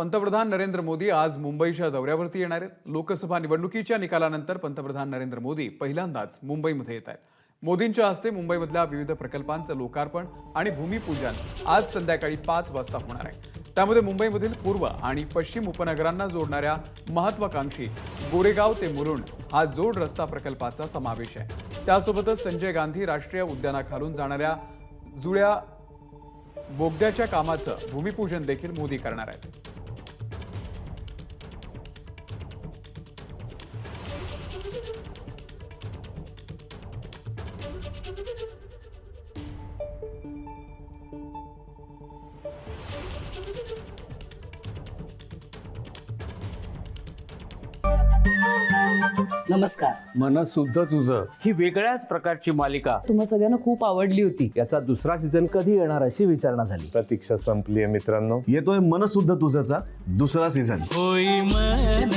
पंतप्रधान नरेंद्र मोदी आज मुंबईच्या दौऱ्यावरती येणार आहेत। लोकसभा निवडणुकीच्या निकालानंतर पंतप्रधान नरेंद्र मोदी पहिल्यांदाच मुंबईमध्ये येत आहेत। मोदींच्या हस्ते मुंबईमधल्या विविध प्रकल्पांचं लोकार्पण आणि भूमिपूजन आज संध्याकाळी 5 वाजता होणार आहे। त्यामध्ये मुंबईमधील पूर्व आणि पश्चिम उपनगरांना जोडणाऱ्या महत्त्वाकांक्षी गोरेगाव ते मुलुंड हा जोड रस्ता प्रकल्पाचा समावेश आहे। त्यासोबतच संजय गांधी राष्ट्रीय उद्यानाखालून जाणाऱ्या जुळ्या बोगद्याच्या कामाचं भूमिपूजन देखील मोदी करणार आहेत। नमस्कार। मन सुद्धा तुझं ही वेगळ्याच प्रकारची मालिका तुम्हा सगळ्यांना खूप आवडली होती। याचा दुसरा सीझन कधी येणार अशी विचारणा झाली। प्रतीक्षा संपली आहे मित्रांनो। येतोय मन सुद्धा तुझाचा दुसरा सीझन। होई मन